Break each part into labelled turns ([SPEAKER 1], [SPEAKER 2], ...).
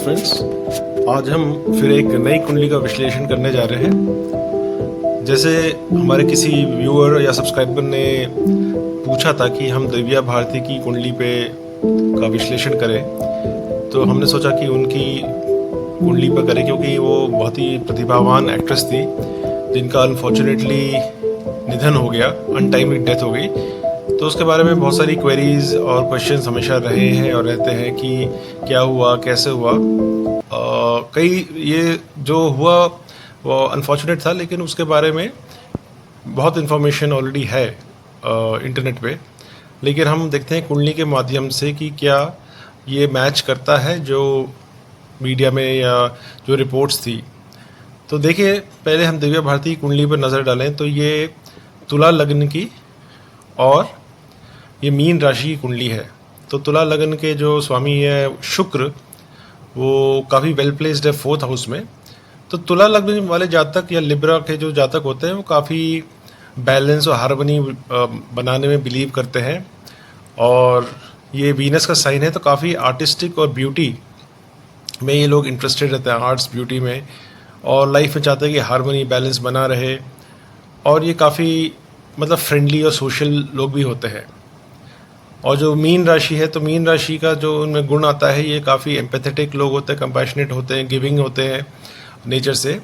[SPEAKER 1] Friends, आज हम फिर एक नई कुंडली का विश्लेषण करने जा रहे हैं। जैसे हमारे किसी व्यूअर या सब्सक्राइबर ने पूछा था कि हम दिव्या भारती की कुंडली पे का विश्लेषण करें, तो हमने सोचा कि उनकी कुंडली पर करें, क्योंकि वो बहुत ही प्रतिभावान एक्ट्रेस थी जिनका अनफॉर्चुनेटली निधन हो गया, अनटाइमली डेथ हो गई। तो उसके बारे में बहुत सारी क्वेरीज और क्वेश्चंस हमेशा रहे हैं और रहते हैं कि क्या हुआ, कैसे हुआ। कई ये जो हुआ वो अनफॉर्चुनेट था, लेकिन उसके बारे में बहुत इन्फॉर्मेशन ऑलरेडी है इंटरनेट पे। लेकिन हम देखते हैं कुंडली के माध्यम से कि क्या ये मैच करता है जो मीडिया में या जो रिपोर्ट्स थी। तो देखिए, पहले हम दिव्या भारती की कुंडली पर नज़र डालें तो ये तुला लग्न की और ये मीन राशि की कुंडली है। तो तुला लग्न के जो स्वामी है शुक्र, वो काफ़ी वेल प्लेस्ड है 4th हाउस में। तो तुला लग्न वाले जातक या लिब्रा के जो जातक होते हैं वो काफ़ी बैलेंस और हार्मनी बनाने में बिलीव करते हैं, और ये वीनस का साइन है तो काफ़ी आर्टिस्टिक और ब्यूटी में ये लोग इंटरेस्टेड रहते हैं, आर्ट्स ब्यूटी में, और लाइफ में चाहते हैं कि हार्मनी बैलेंस बना रहे। और ये काफ़ी मतलब फ्रेंडली और सोशल लोग भी होते हैं। और जो मीन राशि है, तो मीन राशि का जो उनमें गुण आता है, ये काफ़ी एम्पैथेटिक लोग होते हैं, कंपैशनेट होते हैं, गिविंग होते हैं नेचर से।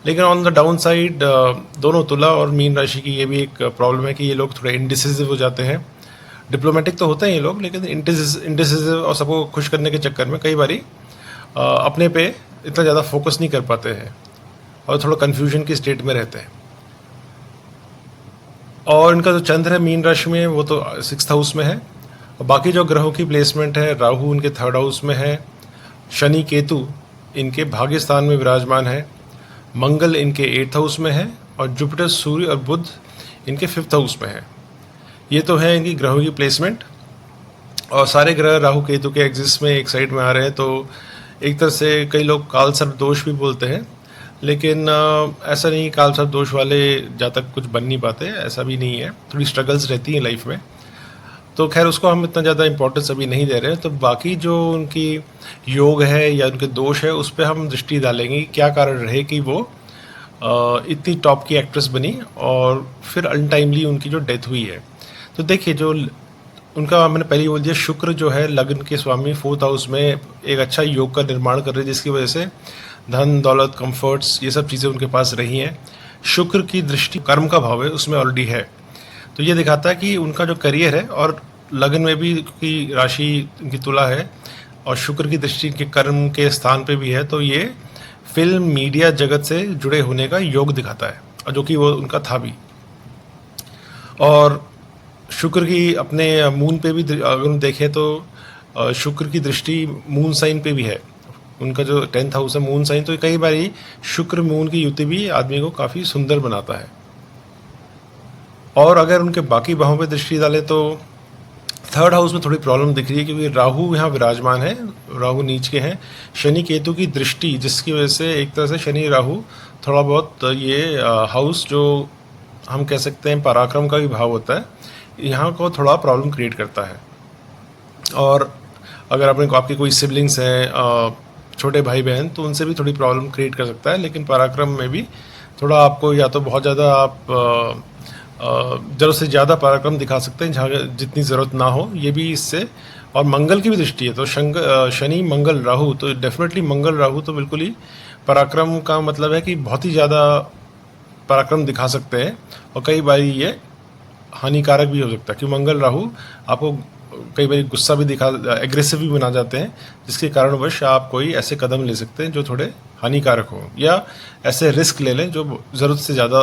[SPEAKER 1] लेकिन ऑन द डाउन साइड दोनों तुला और मीन राशि की ये भी एक प्रॉब्लम है कि ये लोग थोड़े इंडिसिसिव हो जाते हैं। डिप्लोमेटिक तो होते हैं ये लोग, लेकिन इंडिसिसिव और सबको खुश करने के चक्कर में कई बारी अपने पे इतना ज़्यादा फोकस नहीं कर पाते हैं और थोड़ा कन्फ्यूजन की स्टेट में रहते हैं। और इनका जो चंद्र है मीन राशि में, वो तो 6th हाउस में है। और बाकी जो ग्रहों की प्लेसमेंट है, राहु उनके 3rd हाउस में है, शनि केतु इनके भाग्य स्थान में विराजमान है, मंगल इनके 8th हाउस में है, और जुपिटर सूर्य और बुध इनके 5th हाउस में है। ये तो है इनकी ग्रहों की प्लेसमेंट। और सारे ग्रह राहु केतु के एक्सिस में एक साइड में आ रहे हैं, तो एक तरह से कई लोग काल सर्प दोष भी बोलते हैं, लेकिन ऐसा नहीं, काल सर्प दोष वाले जातक कुछ बन नहीं पाते, ऐसा भी नहीं है। थोड़ी स्ट्रगल्स रहती हैं लाइफ में, तो खैर उसको हम इतना ज़्यादा इंपॉर्टेंस अभी नहीं दे रहे हैं। तो बाकी जो उनकी योग है या उनके दोष है, उस पर हम दृष्टि डालेंगे कि क्या कारण रहे कि वो इतनी टॉप की एक्ट्रेस बनी और फिर अनटाइमली उनकी जो डेथ हुई है। तो देखिए, जो उनका मैंने पहले ही बोल दिया, शुक्र जो है लग्न के स्वामी 4th हाउस में एक अच्छा योग का निर्माण कर रहे हैं, जिसकी वजह से धन दौलत कंफर्ट्स ये सब चीज़ें उनके पास रही हैं। शुक्र की दृष्टि कर्म का भाव है उसमें ऑलरेडी है, तो ये दिखाता है कि उनका जो करियर है, और लग्न में भी क्योंकि राशि उनकी तुला है और शुक्र की दृष्टि के कर्म के स्थान पे भी है, तो ये फिल्म मीडिया जगत से जुड़े होने का योग दिखाता है, और जो कि वो उनका था भी। और शुक्र की अपने मून पे भी अगर हम देखें तो शुक्र की दृष्टि मून साइन पे भी है। उनका जो 10th हाउस है मून साइन, तो कई बार शुक्र मून की युति भी आदमी को काफ़ी सुंदर बनाता है। और अगर उनके बाकी भावों पे दृष्टि डालें तो 3rd हाउस में थोड़ी प्रॉब्लम दिख रही है, क्योंकि राहु यहाँ विराजमान है, राहु नीच के हैं, शनि केतु की दृष्टि, जिसकी वजह से एक तरह से शनि राहु थोड़ा बहुत ये हाउस जो हम कह सकते हैं पराक्रम का भी भाव होता है, यहाँ को थोड़ा प्रॉब्लम क्रिएट करता है। और अगर आपके कोई सिबलिंग्स हैं, छोटे भाई बहन, तो उनसे भी थोड़ी प्रॉब्लम क्रिएट कर सकता है। लेकिन पराक्रम में भी थोड़ा आपको या तो बहुत ज़्यादा आप ज़रूरत से ज़्यादा पराक्रम दिखा सकते हैं जहाँ जितनी ज़रूरत ना हो, ये भी इससे। और मंगल की भी दृष्टि है, तो शनि मंगल राहु, तो डेफिनेटली मंगल राहु तो बिल्कुल ही पराक्रम का मतलब है कि बहुत ही ज़्यादा पराक्रम दिखा सकते हैं, और कई बार ये हानिकारक भी हो सकता है, क्योंकि मंगल राहु आपको कई बार गुस्सा भी एग्रेसिव भी बना जाते हैं, जिसके कारणवश आप कोई ऐसे कदम ले सकते हैं जो थोड़े हानिकारक हो, या ऐसे रिस्क ले लें जो ज़रूरत से ज़्यादा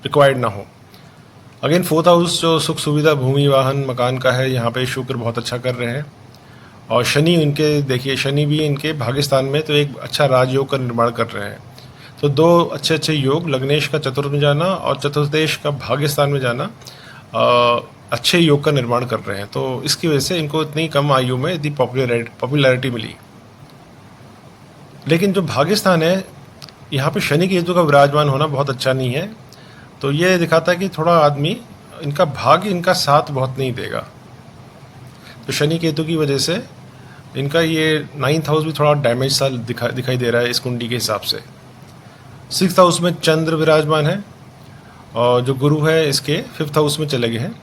[SPEAKER 1] रिक्वायर्ड ना हो। अगेन 4th हाउस जो सुख सुविधा भूमि वाहन मकान का है, यहाँ पे शुक्र बहुत अच्छा कर रहे हैं। और शनि इनके देखिए, शनि भी इनके भाग्यस्थान में, तो एक अच्छा राजयोग का निर्माण कर रहे हैं। तो दो अच्छे अच्छे योग, लग्नेश का चतुर्थ में जाना और चतुर्थेश का भाग्यस्थान में जाना, अच्छे योग का निर्माण कर रहे हैं। तो इसकी वजह से इनको इतनी कम आयु में इतनी पॉपुलैरिटी मिली। लेकिन जो भाग्यस्थान है, यहाँ पे शनि केतु का विराजमान होना बहुत अच्छा नहीं है, तो ये दिखाता है कि थोड़ा आदमी, इनका भाग्य इनका साथ बहुत नहीं देगा। तो शनि केतु की वजह से इनका ये 9th हाउस भी थोड़ा डैमेज सा दिखाई दे रहा है इस कुंडली के हिसाब से। 6th हाउस में चंद्र विराजमान है और जो गुरु है इसके 5th हाउस में चले गए हैं,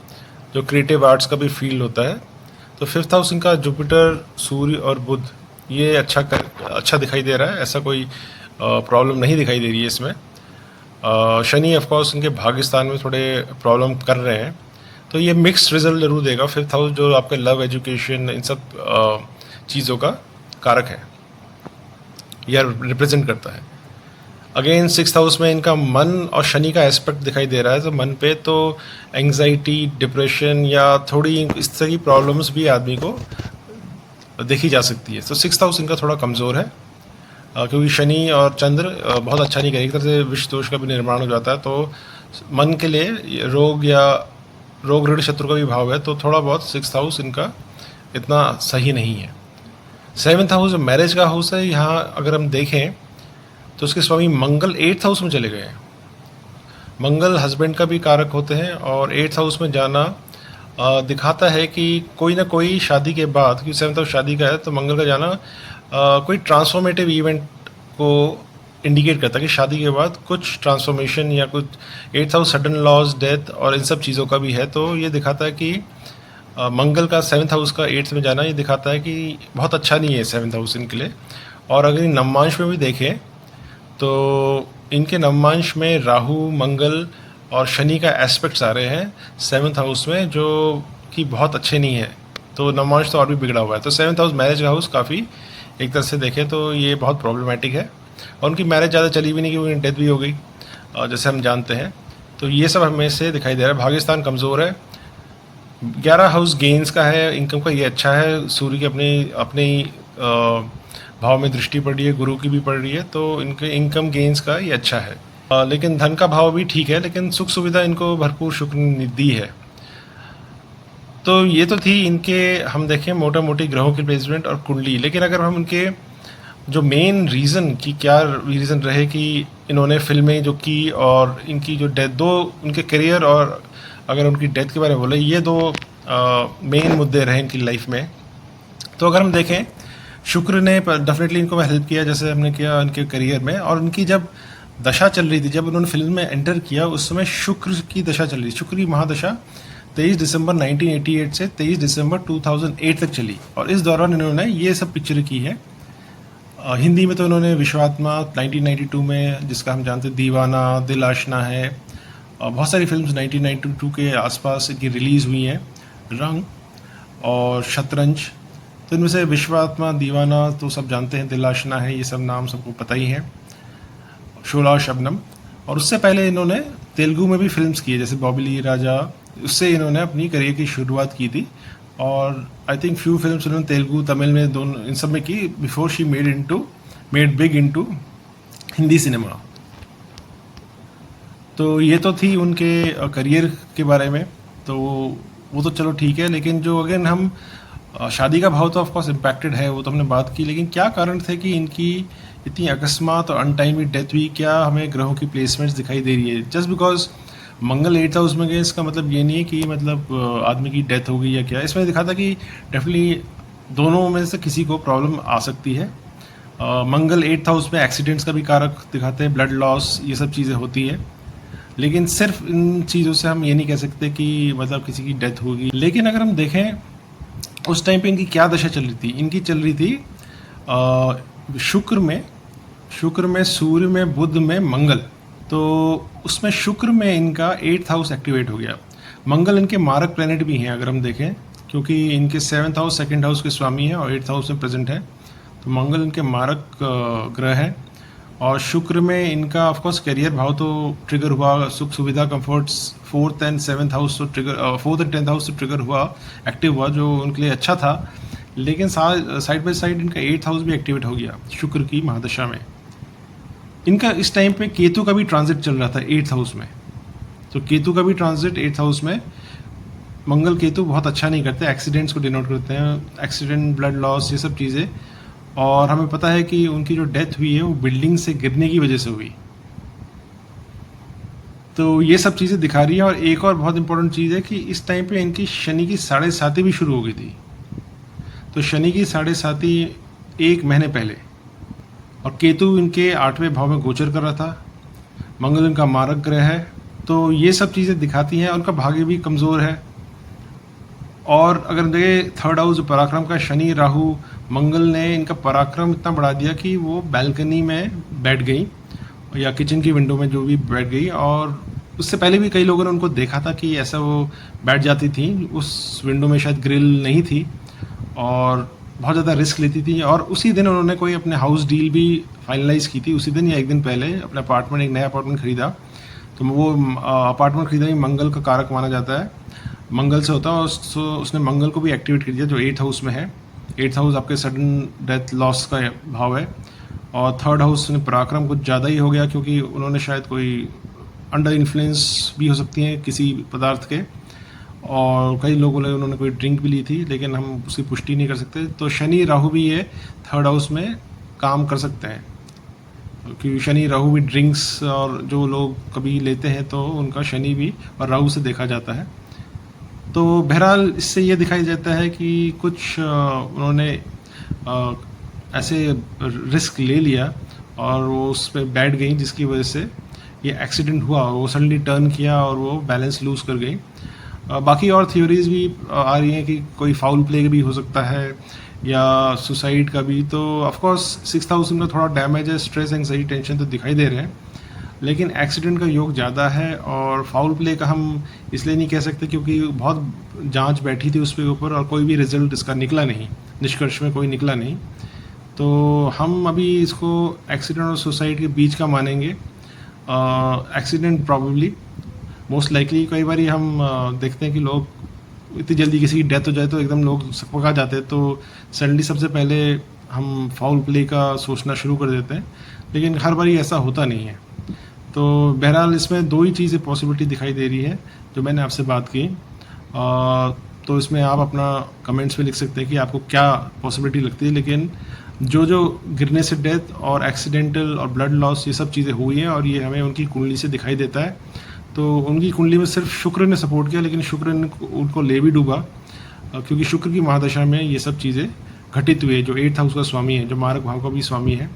[SPEAKER 1] जो क्रिएटिव आर्ट्स का भी फील होता है। तो 5th हाउस इनका जुपिटर, सूर्य और बुध ये अच्छा दिखाई दे रहा है, ऐसा कोई प्रॉब्लम नहीं दिखाई दे रही है इसमें। शनि ऑफकोर्स इनके भाग्यस्थान में थोड़े प्रॉब्लम कर रहे हैं, तो ये मिक्स्ड रिजल्ट जरूर देगा। 5th हाउस जो आपके लव, एजुकेशन, इन सब चीज़ों का कारक है या रिप्रेजेंट करता है। अगेन 6th हाउस में इनका मन और शनि का एस्पेक्ट दिखाई दे रहा है, तो मन पे तो एंग्जाइटी, डिप्रेशन या थोड़ी इस तरह की प्रॉब्लम्स भी आदमी को देखी जा सकती है। तो 6th हाउस इनका थोड़ा कमज़ोर है क्योंकि शनि और चंद्र बहुत अच्छा नहीं करेंगे, एक तरह से विष दोष का भी निर्माण हो जाता है। तो मन के लिए रोग या रोग ऋण शत्रु का भी भाव है, तो थोड़ा बहुत 6th हाउस इनका इतना सही नहीं है। 7th हाउस मैरिज का हाउस है, यहाँ अगर हम देखें तो उसके स्वामी मंगल 8th हाउस में चले गए हैं। मंगल हस्बैंड का भी कारक होते हैं और 8th हाउस में जाना दिखाता है कि कोई ना कोई शादी के बाद, क्योंकि 7th हाउस शादी का है, तो मंगल का जाना कोई ट्रांसफॉर्मेटिव इवेंट को इंडिकेट करता है कि शादी के बाद कुछ ट्रांसफॉर्मेशन या कुछ 8th house sudden loss, death और इन सब चीज़ों का भी है। तो ये दिखाता है कि मंगल का 7th हाउस का 8th में जाना ये दिखाता है कि बहुत अच्छा नहीं है 7th हाउस इनके लिए। और अगर नवमांश में भी देखें तो इनके नवमांश में राहु, मंगल और शनि का एस्पेक्ट्स आ रहे हैं 7th हाउस में, जो कि बहुत अच्छे नहीं है। तो नवमांश तो और भी बिगड़ा हुआ है। तो 7th हाउस मैरिज का हाउस काफ़ी एक तरह से देखें तो ये बहुत प्रॉब्लमेटिक है। और उनकी मैरिज ज़्यादा चली भी नहीं क्योंकि डेथ भी हो गई जैसे हम जानते हैं। तो ये सब हमें से दिखाई दे रहा है। भाग्यस्थान कमज़ोर है। 11 हाउस गेंस का है, इनकम का, ये अच्छा है। सूर्य की अपनी भाव में दृष्टि पड़ रही है, गुरु की भी पड़ रही है, तो इनके इनकम गेंस का ये अच्छा है। लेकिन धन का भाव भी ठीक है, लेकिन सुख सुविधा इनको भरपूर शुक्र ने दी है। तो ये तो थी इनके, हम देखें मोटा मोटी ग्रहों की प्लेसमेंट और कुंडली। लेकिन अगर हम उनके जो मेन रीज़न की क्या रीज़न रहे कि इन्होंने फिल्में जो की और इनकी जो डेथ, दो उनके करियर और अगर उनकी डेथ के बारे में बोले, ये दो मेन मुद्दे रहे इनकी लाइफ में। तो अगर हम देखें शुक्र ने डेफिनेटली इनको हेल्प किया जैसे हमने किया इनके करियर में। और उनकी जब दशा चल रही थी, जब उन्होंने फिल्म में एंटर किया, उस समय शुक्र की दशा चल रही थी। शुक्र की महादशा 23 दिसंबर 1988 से 23 दिसंबर 2008 तक चली और इस दौरान इन्होंने ये सब पिक्चर की है। हिंदी में तो इन्होंने विश्वात्मा 1992 में, जिसका हम जानते हैं, दीवाना, दिल आशना है, और बहुत सारी फिल्म्स 1992 के आसपास इनकी रिलीज़ हुई हैं, रंग और शतरंज। तो इनमें से विश्वात्मा, दीवाना तो सब जानते हैं, दिल आशना है, ये सब नाम सबको पता ही है, शोला और शबनम। और उससे पहले इन्होंने तेलुगु में भी फिल्म्स की है, जैसे बॉबिली राजा, उससे इन्होंने अपनी करियर की शुरुआत की थी। और आई थिंक फ्यू फिल्म्स उन्होंने तेलुगु, तमिल में, दोनों इन सब में की before she made big into Hindi cinema. तो ये तो थी उनके करियर के बारे में, तो वो तो चलो ठीक है। लेकिन जो अगेन हम शादी का भाव तो ऑफकोर्स इम्पैक्टेड है, वो तो हमने बात की। लेकिन क्या कारण थे कि इनकी इतनी अकस्मात और अनटाइमली डेथ हुई? क्या हमें ग्रहों की प्लेसमेंट्स दिखाई दे रही है? Just because Mangal 8th house में गए इसका मतलब ये नहीं है कि मतलब आदमी की डेथ हो गई या क्या। इसमें दिखा था कि डेफिनेटली दोनों में से किसी को प्रॉब्लम आ सकती है। मंगल 8th हाउस में एक्सीडेंट्स का भी कारक दिखाते हैं, ब्लड लॉस, ये सब चीज़ें होती है। लेकिन सिर्फ इन चीज़ों से हम ये नहीं कह सकते कि मतलब किसी की डेथ होगी। लेकिन अगर हम देखें उस टाइम पे इनकी क्या दशा चल रही थी, इनकी चल रही थी शुक्र में, सूर्य में, बुध में, मंगल। तो उसमें शुक्र में इनका 8th हाउस एक्टिवेट हो गया। मंगल इनके मारक प्लेनेट भी हैं अगर हम देखें, क्योंकि इनके 7th हाउस 2nd हाउस के स्वामी हैं और 8th हाउस में प्रेजेंट है। तो मंगल इनके मारक ग्रह है। और शुक्र में इनका ऑफकोर्स करियर भाव तो ट्रिगर हुआ, सुख सुविधा, comforts, 4th and 7th house तो trigger, 4th and 10th house तो ट्रिगर हुआ, एक्टिव हुआ, जो उनके लिए अच्छा था। लेकिन साइड बाय साइड इनका 8th हाउस भी एक्टिवेट हो गया शुक्र की महादशा में। इनका इस टाइम पे केतु का भी ट्रांजिट चल रहा था 8th हाउस में। तो केतु का भी ट्रांजिट 8th हाउस में, मंगल केतु बहुत अच्छा नहीं करते, एक्सीडेंट्स को डिनोट करते हैं, एक्सीडेंट, ब्लड लॉस, ये सब चीज़ें। और हमें पता है कि उनकी जो डेथ हुई है वो बिल्डिंग से गिरने की वजह से हुई। तो ये सब चीज़ें दिखा रही है। और एक और बहुत इंपॉर्टेंट चीज़ है कि इस टाइम पे इनकी शनि की 7.5 भी शुरू हो गई थी। तो शनि की साढ़े साती 1 महीने पहले, और केतु इनके 8वें भाव में गोचर कर रहा था, मंगल इनका मारक ग्रह है, तो ये सब चीज़ें दिखाती हैं। उनका भाग्य भी कमज़ोर है। और अगर देखें थर्ड हाउस पराक्रम का, शनि राहु मंगल ने इनका पराक्रम इतना बढ़ा दिया कि वो बैल्कनी में बैठ गई या किचन की विंडो में जो भी बैठ गई। और उससे पहले भी कई लोगों ने उनको देखा था कि ऐसा वो बैठ जाती थी, उस विंडो में शायद ग्रिल नहीं थी और बहुत ज़्यादा रिस्क लेती थी। और उसी दिन उन्होंने कोई अपने हाउस डील भी फाइनलाइज़ की थी, उसी दिन या एक दिन पहले अपना अपार्टमेंट, एक नया अपार्टमेंट ख़रीदा। तो वो अपार्टमेंट ख़रीदा ही मंगल का कारक माना जाता है, मंगल से होता है। और उसने मंगल को भी एक्टिवेट कर दिया जो 8th हाउस में है। 8th हाउस आपके सडन डेथ लॉस का भाव है। और थर्ड हाउस में पराक्रम कुछ ज़्यादा ही हो गया, क्योंकि उन्होंने शायद कोई अंडर इन्फ्लुएंस भी हो सकती हैं किसी पदार्थ के, और कई लोगों ने उन्होंने कोई ड्रिंक भी ली थी, लेकिन हम उसकी पुष्टि नहीं कर सकते। तो शनि राहु भी ये थर्ड हाउस में काम कर सकते हैं, क्योंकि शनि राहु भी ड्रिंक्स और जो लोग कभी लेते हैं तो उनका शनि भी और राहु से देखा जाता है। तो बहरहाल इससे ये दिखाई देता है कि कुछ उन्होंने ऐसे रिस्क ले लिया और वो उस पर बैठ गई, जिसकी वजह से ये एक्सीडेंट हुआ। वो सडनली टर्न किया और वो बैलेंस लूज़ कर गई। बाकी और थ्योरीज भी आ रही हैं कि कोई फाउल प्ले भी हो सकता है या सुसाइड का भी। तो ऑफकोर्स 6th हाउस में थोड़ा डैमेज है, स्ट्रेस, एंग्जाइटी, टेंशन तो दिखाई दे रहे हैं, लेकिन एक्सीडेंट का योग ज़्यादा है। और फाउल प्ले का हम इसलिए नहीं कह सकते क्योंकि बहुत जांच बैठी थी उस पे ऊपर और कोई भी रिजल्ट इसका निकला नहीं, निष्कर्ष में कोई निकला नहीं। तो हम अभी इसको एक्सीडेंट और सुसाइड के बीच का मानेंगे। Accident probably, most likely. कई बार हम देखते हैं कि लोग इतनी जल्दी किसी की डेथ हो जाए तो एकदम लोग सकपका जाते हैं, तो सडनली सबसे पहले हम फाउल प्ले का सोचना शुरू कर देते हैं, लेकिन हर बार ऐसा होता नहीं है। तो बहरहाल इसमें 2 ही चीज़ें पॉसिबिलिटी दिखाई दे रही है जो मैंने आपसे बात की। तो इसमें आप अपना कमेंट्स में लिख सकते हैं कि आपको क्या पॉसिबिलिटी लगती है। लेकिन जो गिरने से डेथ और एक्सीडेंटल और ब्लड लॉस, ये सब चीज़ें हुई हैं और ये हमें उनकी कुंडली से दिखाई देता है। तो उनकी कुंडली में सिर्फ शुक्र ने सपोर्ट किया, लेकिन शुक्र ने उनको ले भी डूबा, क्योंकि शुक्र की महादशा में ये सब चीज़ें घटित हुई है। जो 8th हाउस का स्वामी है, जो मारक भाव का भी स्वामी है,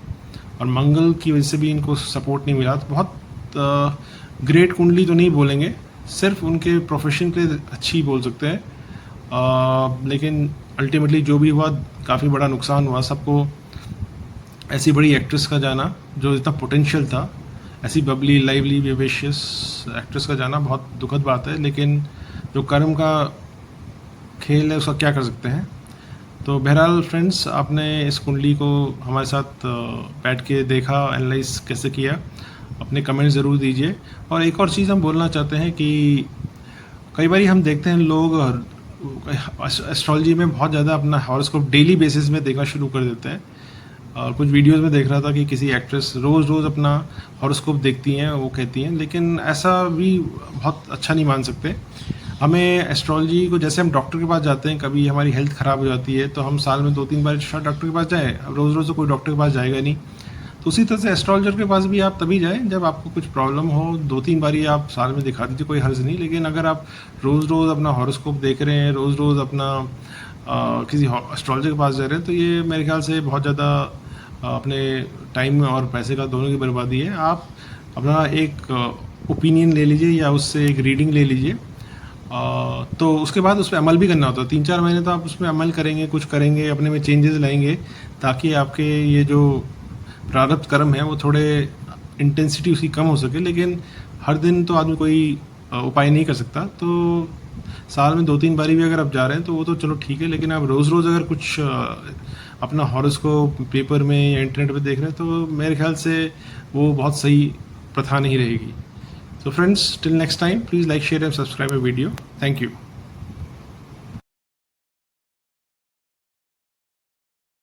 [SPEAKER 1] और मंगल की वजह से भी इनको सपोर्ट नहीं मिला। तो बहुत ग्रेट कुंडली तो नहीं बोलेंगे, सिर्फ उनके प्रोफेशन के लिए अच्छी बोल सकते हैं। लेकिन अल्टीमेटली जो भी हुआ, काफ़ी बड़ा नुकसान हुआ सबको। ऐसी बड़ी एक्ट्रेस का जाना जो इतना पोटेंशियल था, ऐसी बबली, लाइवली, विवेशियस एक्ट्रेस का जाना बहुत दुखद बात है। लेकिन जो कर्म का खेल है उसका क्या कर सकते हैं। तो बहरहाल फ्रेंड्स, आपने इस कुंडली को हमारे साथ बैठ के देखा, एनालाइज कैसे किया, अपने कमेंट ज़रूर दीजिए। और एक और चीज़ हम बोलना चाहते हैं कि कई बार हम देखते हैं लोग एस्ट्रोलॉजी में बहुत ज़्यादा अपना हॉरोस्कोप डेली बेसिस में देखना शुरू कर देते हैं। और कुछ वीडियोस में देख रहा था कि किसी एक्ट्रेस रोज़ अपना हॉरोस्कोप देखती हैं, वो कहती हैं, लेकिन ऐसा भी बहुत अच्छा नहीं मान सकते। हमें एस्ट्रोलॉजी को, जैसे हम डॉक्टर के पास जाते हैं, कभी हमारी हेल्थ ख़राब हो जाती है तो हम साल में 2-3 बार शायद डॉक्टर के पास जाएँ। रोज़ तो कोई डॉक्टर के पास जाएगा नहीं। तो उसी तरह से एस्ट्रोलॉजर के पास भी आप तभी जाएँ जब आपको कुछ प्रॉब्लम हो। 2-3 बार ही आप साल में दिखा दीजिए, कोई हर्ज नहीं। लेकिन अगर आप रोज़ अपना हॉरोस्कोप देख रहे हैं, रोज़ अपना किसी एस्ट्रोलॉजर के पास जा रहे हैं, तो ये मेरे ख्याल से बहुत ज़्यादा अपने टाइम और पैसे का दोनों की बर्बादी है। आप अपना एक ओपिनियन ले लीजिए या उससे एक रीडिंग ले लीजिए, तो उसके बाद उस पर अमल भी करना होता है। 3-4 महीने तो आप उस पर अमल करेंगे, कुछ करेंगे, अपने में चेंजेस लाएंगे, ताकि आपके ये जो प्रारब्ध कर्म है वो थोड़े इंटेंसिटी उसकी कम हो सके। लेकिन हर दिन तो आदमी कोई उपाय नहीं कर सकता। तो साल में 2-3 बारी भी अगर आप जा रहे हैं तो वो तो चलो ठीक है, लेकिन आप रोज़ अगर कुछ अपना हॉरोस्कोप पेपर में या इंटरनेट पे देख रहे हैं तो मेरे ख्याल से वो बहुत सही प्रथा नहीं रहेगी। So friends, till next time, please like, share and subscribe my video. Thank you.